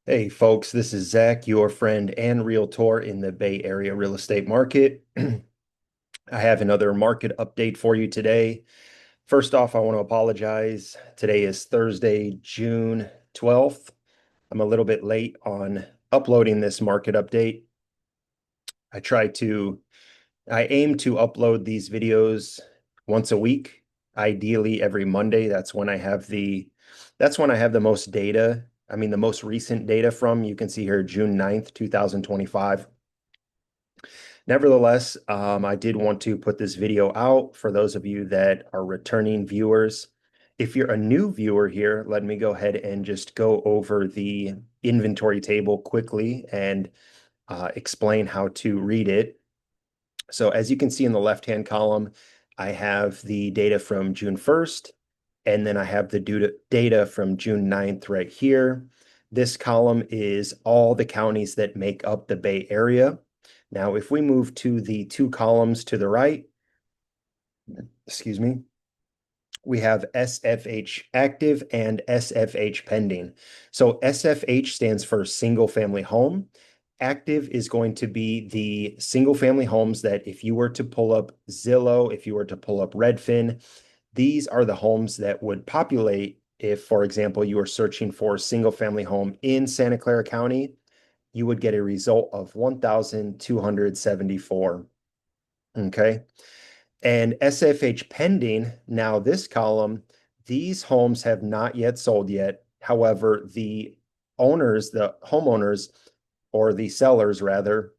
Hey folks, this is Zach, your friend and realtor in the Bay Area real estate market. I have another market update for you today. First off, I want to apologize. Today is Thursday, June 12th. I'm a little bit late on uploading this market update. I try to, I aim to upload these videos once a week, ideally every Monday. That's when I have the most data. I mean, the most recent data from, you can see here, June 9th, 2025. Nevertheless, I did want to put this video out for those of you that are returning viewers. If you're a new viewer here, let me go ahead and just go over the inventory table quickly and explain how to read it. So as you can see in the left-hand column, I have the data from June 1st, and then I have the data from June 9th right here. This column is all the counties that make up the Bay Area. Now, if we move to the two columns to the right, excuse me, we have SFH active and SFH pending. So SFH stands for single family home. Active is going to be the single family homes that if you were to pull up Zillow, if you were to pull up Redfin, these are the homes that would populate if, for example, you were searching for a single family home in Santa Clara County, you would get a result of 1,274. Okay. And SFH pending, now this column, these homes have not yet sold yet. However, the owners, the homeowners, or the sellers rather,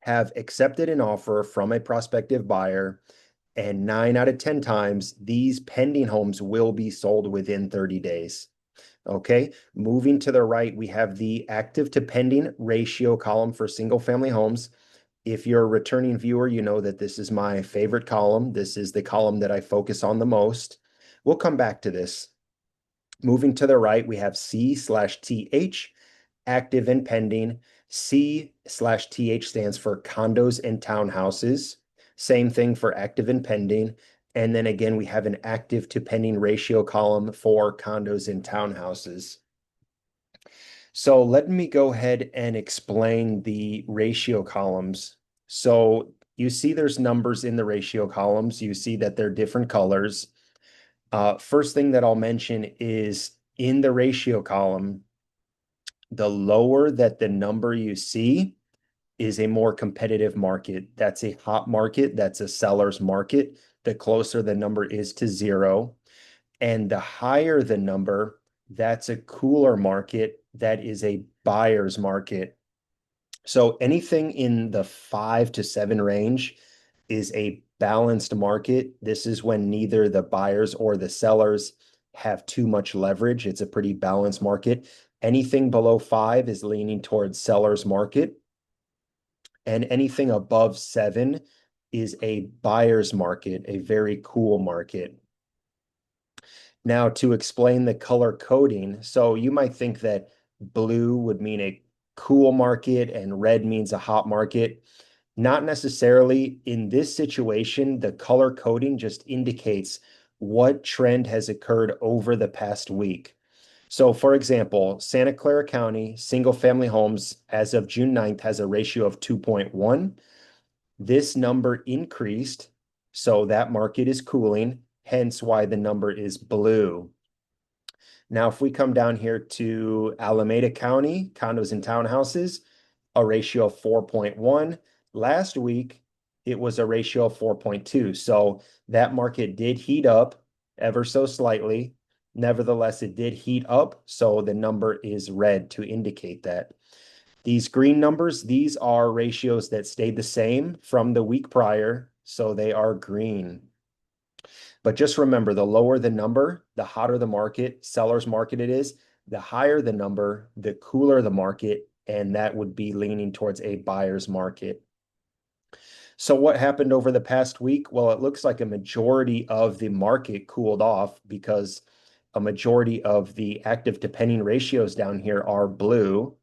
have accepted an offer from a prospective buyer, and 9 out of 10 times, these pending homes will be sold within 30 days. Okay, moving to the right, we have the active to pending ratio column for single family homes. If you're a returning viewer, you know that this is my favorite column. This is the column that I focus on the most. We'll come back to this. Moving to the right, we have C/TH, active and pending. C/TH stands for condos and townhouses. Same thing for active and pending. And then again, we have an active to pending ratio column for condos and townhouses. So let me go ahead and explain the ratio columns. So you see there's numbers in the ratio columns. You see that they're different colors. First thing that I'll mention is in the ratio column, the lower that the number you see is a more competitive market. That's a hot market. That's a seller's market. The closer the number is to zero. And the higher the number, that's a cooler market. That is a buyer's market. So anything in the 5 to 7 range is a balanced market. This is when neither the buyers or the sellers have too much leverage. It's a pretty balanced market. Anything below 5 is leaning towards seller's market, and anything above 7 is a buyer's market, a very cool market. Now, to explain the color coding, so you might think that blue would mean a cool market and red means a hot market. Not necessarily. In this situation, the color coding just indicates what trend has occurred over the past week. So, for example, Santa Clara County single family homes as of June 9th has a ratio of 2.1. This number increased, so that market is cooling, hence why the number is blue. Now, if we come down here to Alameda County, condos and townhouses, a ratio of 4.1. Last week, it was a ratio of 4.2. So that market did heat up ever so slightly. Nevertheless, it did heat up. So the number is red to indicate that. These green numbers, these are ratios that stayed the same from the week prior. So they are green. But just remember, the lower the number, the hotter the market, seller's market it is, the higher the number, the cooler the market, and that would be leaning towards a buyer's market. So what happened over the past week? Well, it looks like a majority of the market cooled off because a majority of the active to pending ratios down here are blue.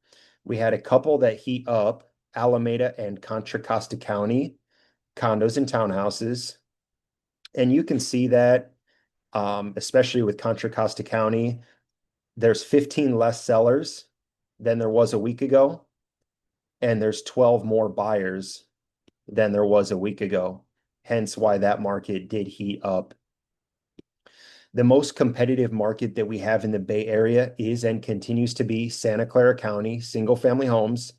We had a couple that heat up, Alameda and Contra Costa County, condos and townhouses. And you can see that, especially with Contra Costa County, there's 15 less sellers than there was a week ago, and there's 12 more buyers than there was a week ago. Hence why that market did heat up. The most competitive market that we have in the Bay Area is and continues to be Santa Clara County, single family homes.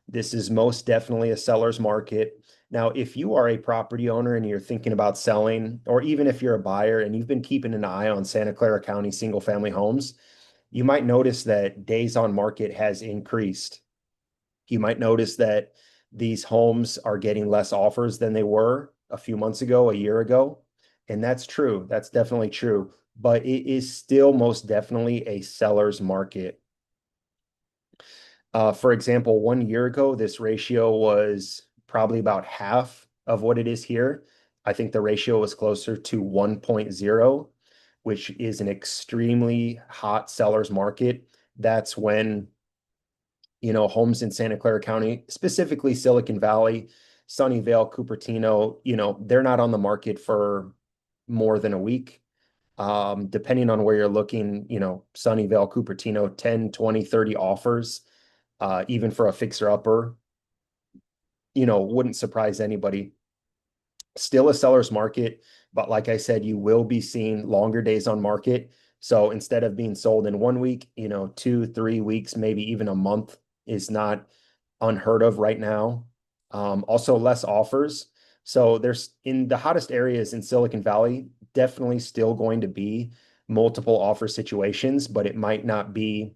This is most definitely a seller's market. Now, if you are a property owner and you're thinking about selling, or even if you're a buyer and you've been keeping an eye on Santa Clara County single family homes, you might notice that days on market has increased. You might notice that these homes are getting less offers than they were a few months ago, a year ago. And that's true. That's definitely true. But it is still most definitely a seller's market. For example, 1 year ago, this ratio was probably about half of what it is here. I think the ratio was closer to 1.0, which is an extremely hot seller's market. That's when homes in Santa Clara County, specifically Silicon Valley, Sunnyvale, Cupertino, they're not on the market for more than a week. Depending on where you're looking, Sunnyvale, Cupertino, 10, 20, 30 offers, even for a fixer upper, wouldn't surprise anybody. Still a seller's market, but like I said, you will be seeing longer days on market. So instead of being sold in 1 week, 2, 3 weeks, maybe even a month is not unheard of right now. Also less offers. So there's in the hottest areas in Silicon Valley, definitely still going to be multiple offer situations, but it might not be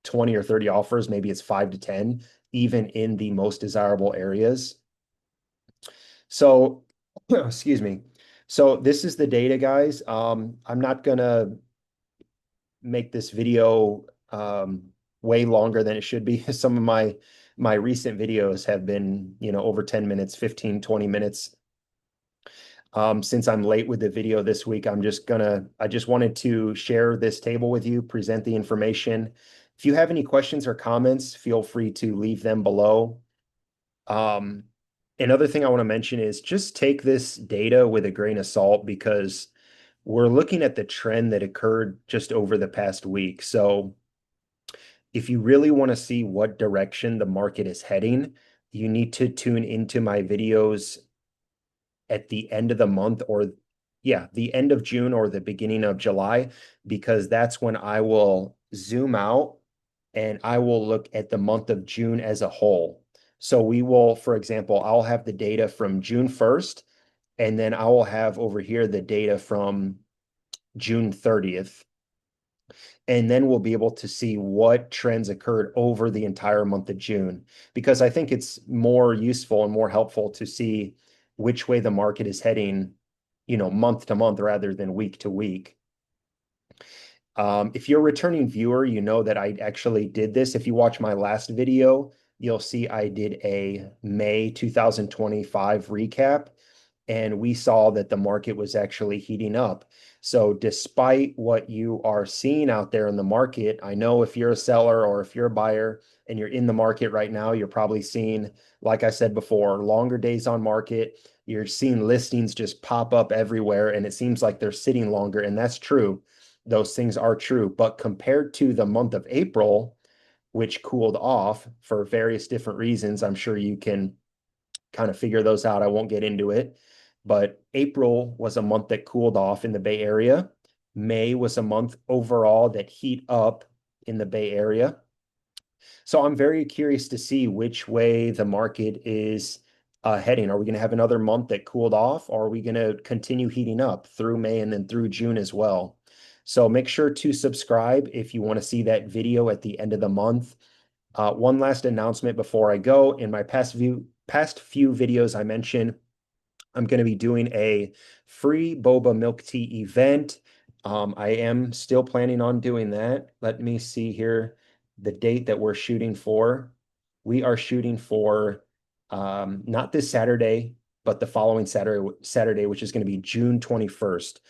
20 or 30 offers. Maybe it's 5 to 10, even in the most desirable areas. So, excuse me. So this is the data, guys. I'm not gonna make this video way longer than it should be. Some of my recent videos have been, over 10 minutes, 15, 20 minutes. Since I'm late with the video this week, I just wanted to share this table with you, present the information. If you have any questions or comments, feel free to leave them below. Um, Another thing I want to mention is just take this data with a grain of salt because we're looking at the trend that occurred just over the past week. So if you really want to see what direction the market is heading, you need to tune into my videos at the end of the month or yeah, the end of June or the beginning of July, because that's when I will zoom out and I will look at the month of June as a whole. So we will, for example, I'll have the data from June 1st, and then I will have over here the data from June 30th. And then we'll be able to see what trends occurred over the entire month of June, because I think it's more useful and more helpful to see which way the market is heading, month to month rather than week to week. If you're a returning viewer, you know that I actually did this. If you watch my last video, you'll see I did a May 2025 recap, and we saw that the market was actually heating up. So despite what you are seeing out there in the market, I know if you're a seller or if you're a buyer and you're in the market right now, you're probably seeing, like I said before, longer days on market. You're seeing listings just pop up everywhere, and it seems like they're sitting longer, and that's true. Those things are true. But compared to the month of April, which cooled off for various different reasons, I'm sure you can kind of figure those out. I won't get into it. But April was a month that cooled off in the Bay Area. May was a month overall that heat up in the Bay Area. So I'm very curious to see which way the market is heading. Are we going to have another month that cooled off, or are we going to continue heating up through May and then through June as well? So make sure to subscribe if you want to see that video at the end of the month. One last announcement before I go. In my past few videos, I mentioned I'm going to be doing a free boba milk tea event. I am still planning on doing that. Let me see here the date that we're shooting for. We are shooting for not this Saturday, but the following Saturday, which is going to be June 21st.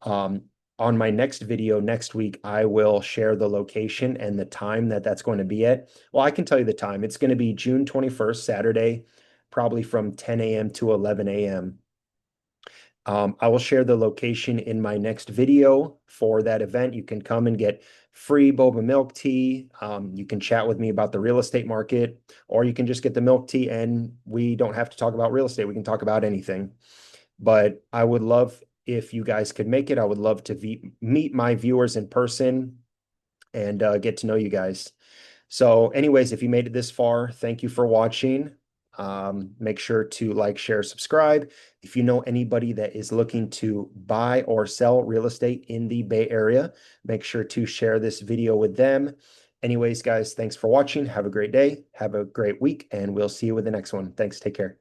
Um, on my next video next week, I will share the location and the time that that's going to be at. Well, I can tell you the time. It's going to be June 21st, Saturday, probably from 10 a.m. to 11 a.m. I will share the location in my next video for that event. You can come and get free boba milk tea. You can chat with me about the real estate market, or you can just get the milk tea and we don't have to talk about real estate. We can talk about anything. But I would love if you guys could make it. I would love to meet my viewers in person and get to know you guys. So, anyways, if you made it this far, thank you for watching. Make sure to like, share, subscribe. If you know anybody that is looking to buy or sell real estate in the Bay Area, make sure to share this video with them. Anyways, guys, thanks for watching. Have a great day. Have a great week, and we'll see you with the next one. Thanks. Take care.